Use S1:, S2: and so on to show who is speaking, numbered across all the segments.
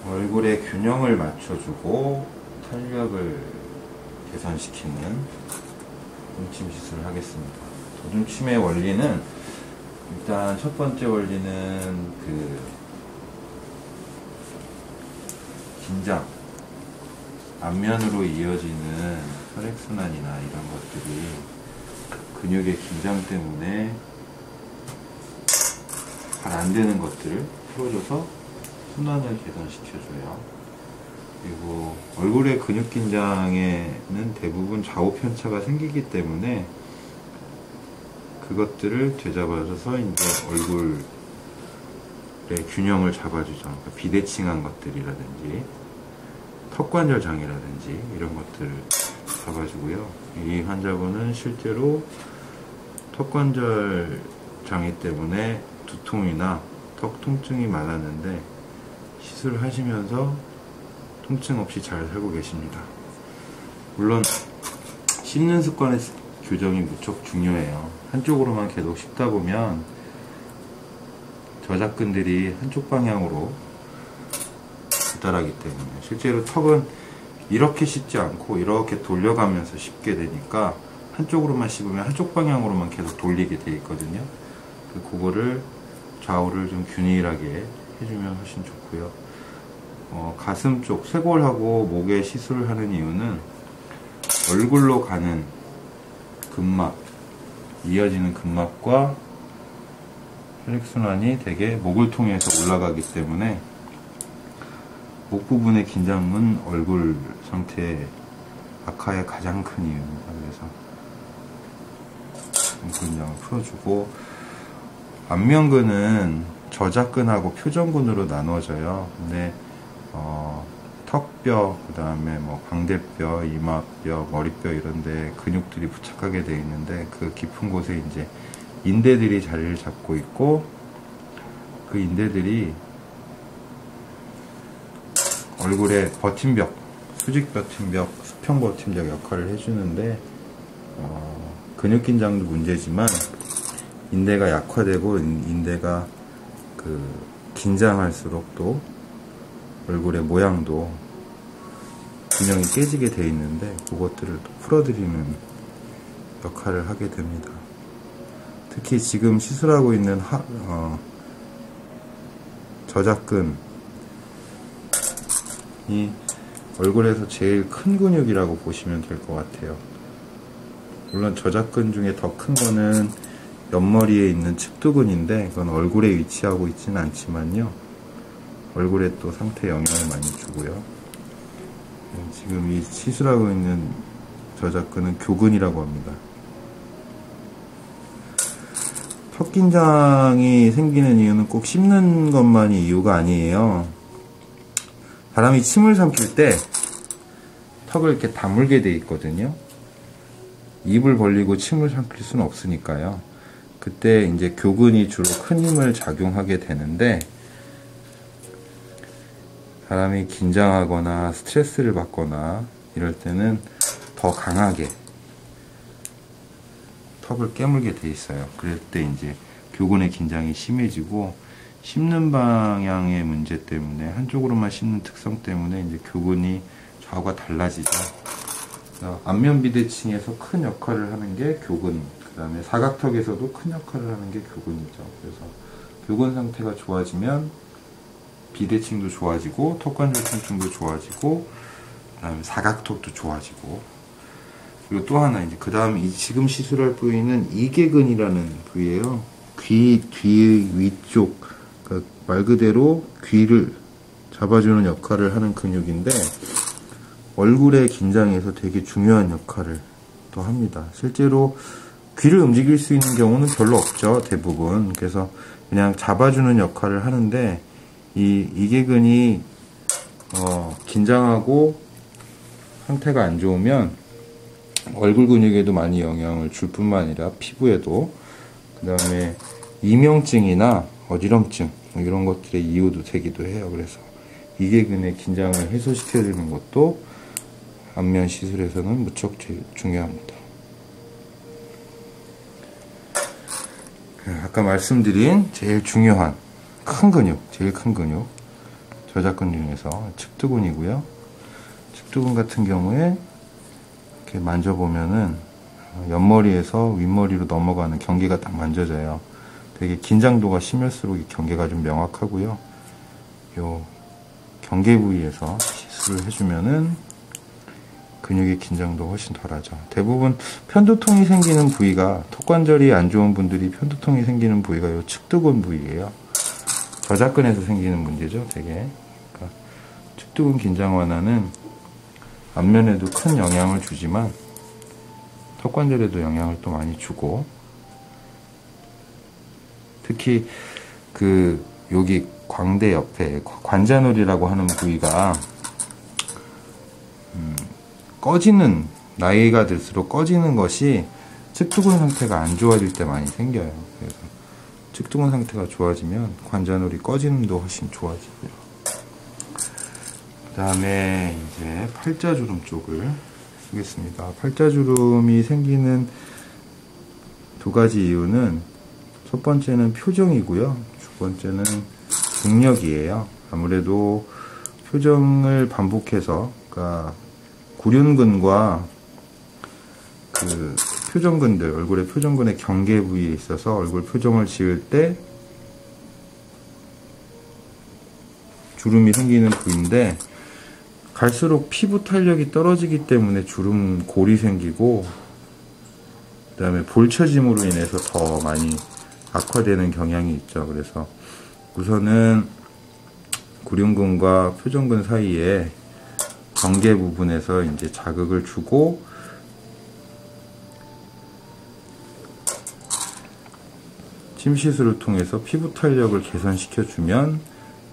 S1: 얼굴의 균형을 맞춰주고 탄력을 개선시키는 도중침 시술을 하겠습니다. 도중침의 원리는 일단 첫 번째 원리는 긴장, 안면으로 이어지는 혈액순환이나 이런 것들이 근육의 긴장 때문에 잘 안되는 것들을 풀어줘서 순환을 개선시켜줘요. 그리고 얼굴의 근육 긴장에는 대부분 좌우 편차가 생기기 때문에 그것들을 되잡아줘서 이제 얼굴의 균형을 잡아주죠. 그러니까 비대칭한 것들이라든지 턱관절 장애라든지 이런 것들을 잡아주고요. 이 환자분은 실제로 턱관절 장애 때문에 두통이나 턱 통증이 많았는데 시술을 하시면서 통증 없이 잘 살고 계십니다. 물론 씹는 습관의 교정이 무척 중요해요. 한쪽으로만 계속 씹다 보면 저작근들이 한쪽 방향으로 발달하기 때문에 실제로 턱은 이렇게 씹지 않고 이렇게 돌려가면서 씹게 되니까 한쪽으로만 씹으면 한쪽 방향으로만 계속 돌리게 돼 있거든요. 그거를 좌우를 좀 균일하게 해주면 훨씬 좋고요. 가슴 쪽 쇄골하고 목에 시술을 하는 이유는 얼굴로 가는 근막, 이어지는 근막과 혈액순환이 되게 목을 통해서 올라가기 때문에 목 부분의 긴장은 얼굴 상태 악화의 가장 큰 이유입니다. 그래서 긴장을 풀어주고, 안면근은 저작근하고 표정근으로 나누어져요. 근데 턱뼈, 그 다음에 광대뼈, 이마뼈, 머리뼈 이런데 근육들이 부착하게 되어 있는데 그 깊은 곳에 이제 인대들이 자리를 잡고 있고, 그 인대들이 얼굴의 버팀벽, 수직 버팀벽, 수평 버팀벽 역할을 해주는데 근육 긴장도 문제지만 인대가 약화되고 인대가 긴장할수록 또 얼굴의 모양도 균형이 깨지게 되어 있는데 그것들을 또 풀어드리는 역할을 하게 됩니다. 특히 지금 시술하고 있는 저작근이 얼굴에서 제일 큰 근육이라고 보시면 될 것 같아요. 물론 저작근 중에 더 큰 거는 옆머리에 있는 측두근인데 그건 얼굴에 위치하고 있지는 않지만요, 얼굴에 또 상태에 영향을 많이 주고요. 지금 이 시술하고 있는 저작근은 교근이라고 합니다. 턱 긴장이 생기는 이유는 꼭 씹는 것만이 이유가 아니에요. 사람이 침을 삼킬 때 턱을 이렇게 다물게 돼 있거든요. 입을 벌리고 침을 삼킬 수는 없으니까요. 그때 이제 교근이 주로 큰 힘을 작용하게 되는데, 사람이 긴장하거나 스트레스를 받거나 이럴 때는 더 강하게 턱을 깨물게 돼 있어요. 그럴 때 이제 교근의 긴장이 심해지고, 씹는 방향의 문제 때문에, 한쪽으로만 씹는 특성 때문에 이제 교근이 좌우가 달라지죠. 안면 비대칭에서 큰 역할을 하는 게 교근, 그 다음에 사각턱에서도 큰 역할을 하는 게 교근이죠. 그래서 교근 상태가 좋아지면 비대칭도 좋아지고, 턱관절 통증도 좋아지고, 그 다음에 사각턱도 좋아지고, 그리고 또 하나, 이제 그 다음 지금 시술할 부위는 이계근이라는 부위예요. 귀 위쪽, 그러니까 말 그대로 귀를 잡아주는 역할을 하는 근육인데, 얼굴의 긴장에서 되게 중요한 역할을 또 합니다. 실제로 귀를 움직일 수 있는 경우는 별로 없죠, 대부분. 그래서 그냥 잡아주는 역할을 하는데, 이 이계근이 긴장하고 상태가 안 좋으면 얼굴 근육에도 많이 영향을 줄 뿐만 아니라 피부에도, 그 다음에 이명증이나 어지럼증 이런 것들의 이유도 되기도 해요. 그래서 이계근의 긴장을 해소시켜주는 것도 안면 시술에서는 무척 중요합니다. 아까 말씀드린 제일 중요한 큰 근육, 제일 큰 근육, 저작근 중에서 측두근이고요. 측두근 같은 경우에 이렇게 만져보면은 옆머리에서 윗머리로 넘어가는 경계가 딱 만져져요. 되게 긴장도가 심할수록 이 경계가 좀 명확하고요. 요 경계 부위에서 시술을 해주면은 근육의 긴장도 훨씬 덜하죠. 대부분 편두통이 생기는 부위가, 턱관절이 안 좋은 분들이 편두통이 생기는 부위가 요 측두근 부위예요. 저작근에서 생기는 문제죠, 되게. 그러니까 측두근 긴장 완화는 안면에도 큰 영향을 주지만 턱관절에도 영향을 또 많이 주고, 특히 여기 광대 옆에 관자놀이라고 하는 부위가 꺼지는, 나이가 들수록 꺼지는 것이 측두근 상태가 안 좋아질 때 많이 생겨요. 그래서 측두근 상태가 좋아지면 관자놀이 꺼짐도 훨씬 좋아지고요. 그 다음에 이제 팔자주름 쪽을 쓰겠습니다. 팔자주름이 생기는 두 가지 이유는, 첫 번째는 표정이고요. 두 번째는 중력이에요. 아무래도 표정을 반복해서, 그러니까 구륜근과 표정근들, 얼굴의 표정근의 경계 부위에 있어서 얼굴 표정을 지을 때 주름이 생기는 부위인데, 갈수록 피부 탄력이 떨어지기 때문에 주름 골이 생기고, 그 다음에 볼처짐으로 인해서 더 많이 악화되는 경향이 있죠. 그래서 우선은 구륜근과 표정근 사이에 경계 부분에서 이제 자극을 주고, 침 시술을 통해서 피부 탄력을 개선시켜 주면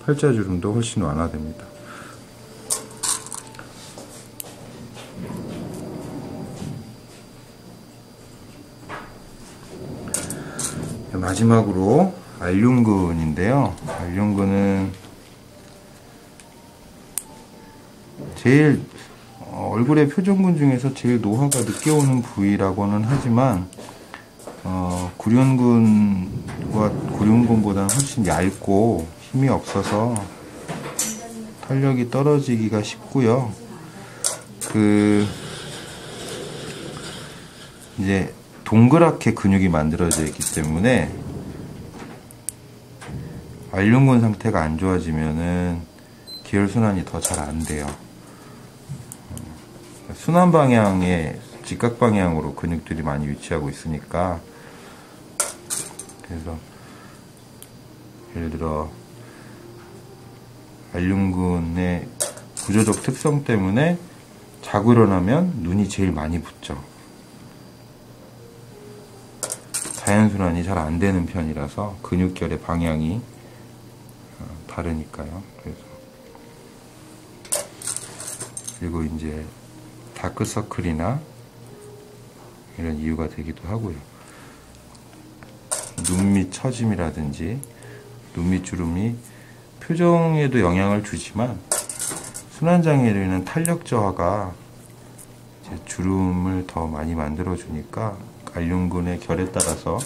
S1: 팔자주름도 훨씬 완화됩니다. 마지막으로 알륜근인데요. 알륜근은 제일 얼굴의 표정근 중에서 제일 노화가 늦게 오는 부위라고는 하지만, 구륜근과 구륜근보다는 훨씬 얇고 힘이 없어서 탄력이 떨어지기가 쉽고요. 이제 동그랗게 근육이 만들어져 있기 때문에 알륜근 상태가 안 좋아지면은 기혈순환이 더 잘 안 돼요. 순환 방향에, 직각 방향으로 근육들이 많이 위치하고 있으니까, 그래서 예를 들어 알륜근의 구조적 특성 때문에 자고 일어나면 눈이 제일 많이 붓죠. 자연순환이 잘 안 되는 편이라서 근육결의 방향이 다르니까요. 그리고 이제 다크서클이나 이런 이유가 되기도 하고요. 눈밑 처짐이라든지 눈밑 주름이 표정에도 영향을 주지만, 순환장애로 인한 탄력 저하가 이제 주름을 더 많이 만들어 주니까 알륜근의 결에 따라서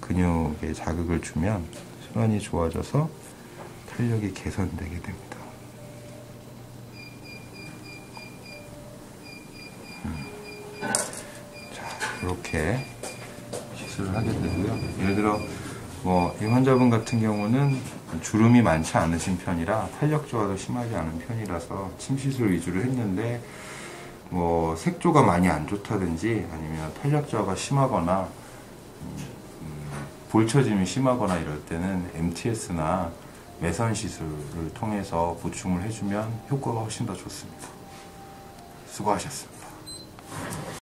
S1: 근육에 자극을 주면 순환이 좋아져서 탄력이 개선되게 됩니다. 자, 이렇게 시술을 하게 되고요. 예를 들어 이 환자분 같은 경우는 주름이 많지 않으신 편이라 탄력 저하도 심하지 않은 편이라서 침 시술 위주로 했는데, 색조가 많이 안 좋다든지 아니면 탄력 저하가 심하거나 볼처짐이 심하거나 이럴 때는 MTS나 매선 시술을 통해서 보충을 해주면 효과가 훨씬 더 좋습니다. 수고하셨습니다.